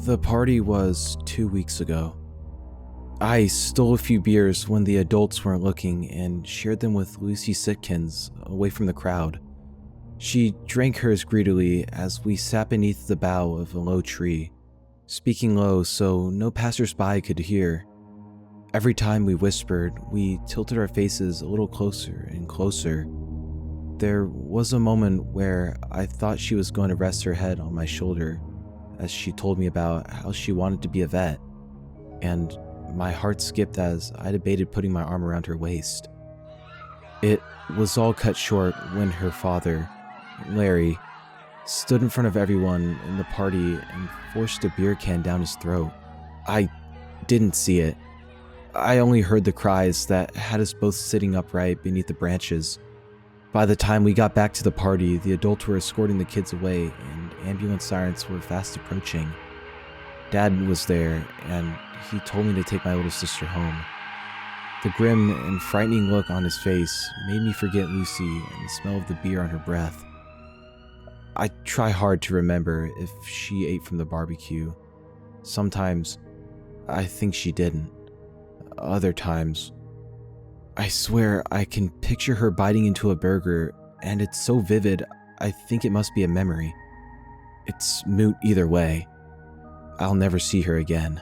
The party was 2 weeks ago. I stole a few beers when the adults weren't looking and shared them with Lucy Sitkins away from the crowd. She drank hers greedily as we sat beneath the bough of a low tree, speaking low so no passersby could hear. Every time we whispered, we tilted our faces a little closer and closer. There was a moment where I thought she was going to rest her head on my shoulder as she told me about how she wanted to be a vet, and my heart skipped as I debated putting my arm around her waist. It was all cut short when her father, Larry, stood in front of everyone in the party and forced a beer can down his throat. I didn't see it. I only heard the cries that had us both sitting upright beneath the branches. By the time we got back to the party, the adults were escorting the kids away and ambulance sirens were fast approaching. Dad was there, and he told me to take my older sister home. The grim and frightening look on his face made me forget Lucy and the smell of the beer on her breath. I try hard to remember if she ate from the barbecue. Sometimes, I think she didn't. Other times, I swear I can picture her biting into a burger, and it's so vivid, I think it must be a memory. It's moot either way. I'll never see her again.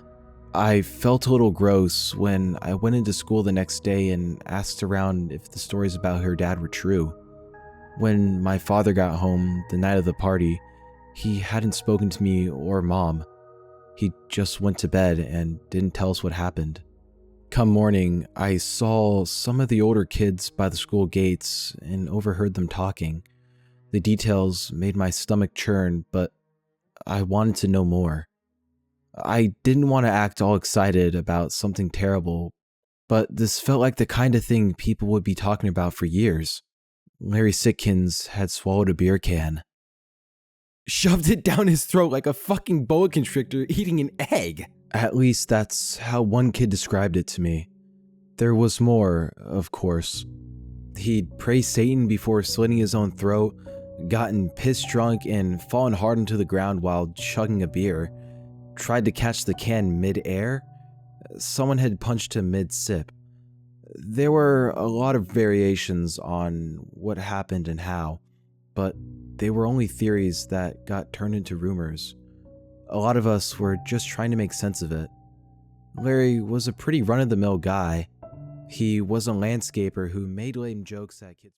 I felt a little gross when I went into school the next day and asked around if the stories about her dad were true. When my father got home the night of the party, he hadn't spoken to me or Mom. He just went to bed and didn't tell us what happened. Come morning, I saw some of the older kids by the school gates and overheard them talking. The details made my stomach churn, but I wanted to know more. I didn't want to act all excited about something terrible, but this felt like the kind of thing people would be talking about for years. Larry Sitkins had swallowed a beer can. Shoved it down his throat like a fucking boa constrictor eating an egg. At least that's how one kid described it to me. There was more, of course. He'd praised Satan before slitting his own throat, gotten pissed drunk and fallen hard into the ground while chugging a beer, tried to catch the can mid-air. Someone had punched him mid-sip. There were a lot of variations on what happened and how, but they were only theories that got turned into rumors. A lot of us were just trying to make sense of it. Larry was a pretty run-of-the-mill guy. He was a landscaper who made lame jokes at kids.